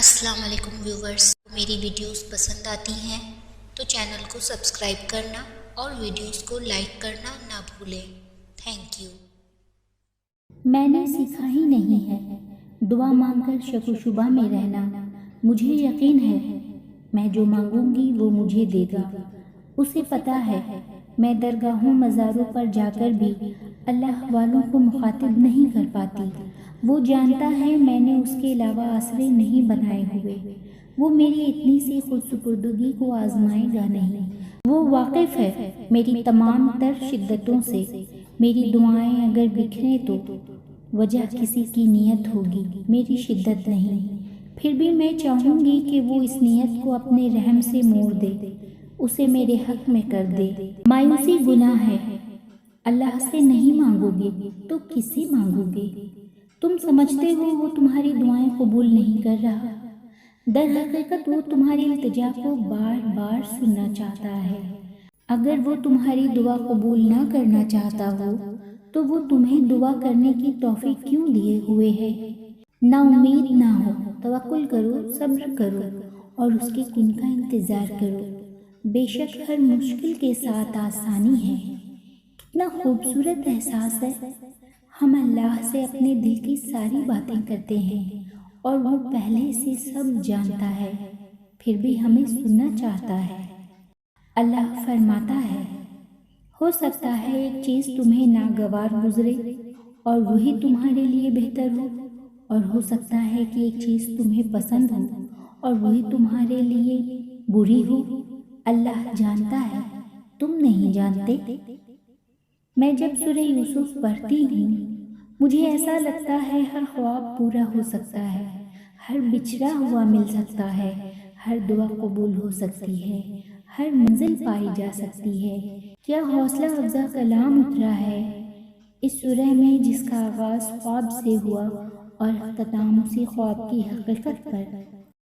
السلام علیکم ویورز، میری ویڈیوز پسند آتی ہیں تو چینل کو سبسکرائب کرنا اور ویڈیوز کو لائک کرنا نہ بھولیں۔ Thank you. میں نے سیکھا ہی نہیں ہے دعا مانگ کر شک و شبہ میں رہنا۔ مجھے یقین ہے میں جو مانگوں گی وہ مجھے دے گا۔ اسے پتہ ہے میں درگاہوں مزاروں پر جا کر بھی اللہ والوں کو مخاطب نہیں کر پاتی۔ وہ جانتا ہے میں نے اس کے علاوہ آسرے نہیں بنائے ہوئے۔ وہ میری اتنی سی خود سپردگی کو آزمائے گا نہیں۔ وہ واقف ہے میری تمام تر شدتوں سے۔ میری دعائیں اگر بکھریں تو وجہ کسی کی نیت ہوگی، میری شدت نہیں۔ پھر بھی میں چاہوں گی کہ وہ اس نیت کو اپنے رحم سے موڑ دے، اسے میرے حق میں کر دے۔ مایوسی گناہ ہے۔ اللہ سے نہیں مانگو گے تو کس سے مانگو گے؟ تم سمجھتے ہو وہ تمہاری دعائیں قبول نہیں کر رہا؟ در حقیقت وہ تمہاری التجا کو بار بار سننا چاہتا ہے۔ اگر وہ تمہاری دعا قبول نہ کرنا چاہتا ہو تو وہ تمہیں دعا کرنے کی توفیق کیوں دیے ہوئے ہے؟ نا امید نہ ہو، توکل کرو، صبر کرو اور اس کے کن کا انتظار کرو۔ بے شک ہر مشکل کے ساتھ آسانی ہے۔ کتنا خوبصورت احساس ہے۔ ہم اللہ سے اپنے دل کی ساری باتیں کرتے ہیں اور وہ پہلے سے سب جانتا ہے، پھر بھی ہمیں سننا چاہتا ہے۔ اللہ فرماتا ہے، ہو سکتا ہے ایک چیز تمہیں ناگوار گزرے اور وہی تمہارے لیے بہتر ہو اور سکتا ہے کہ ایک چیز تمہیں پسند ہو اور وہی تمہارے لیے بری ہو۔ اللہ جانتا ہے، تم نہیں جانتے۔ میں جب سورہ یوسف پڑھتی ہوں مجھے ایسا لگتا ہے ہر خواب پورا ہو سکتا ہے، ہر بچھڑا ہوا مل سکتا ہے، ہر دعا قبول ہو سکتی ہے، ہر منزل پائی جا سکتی ہے۔ کیا حوصلہ افزا کلام اترا ہے اس سورہ میں جس کا آغاز خواب سے ہوا اور اختتام اسی خواب کی حقیقت پر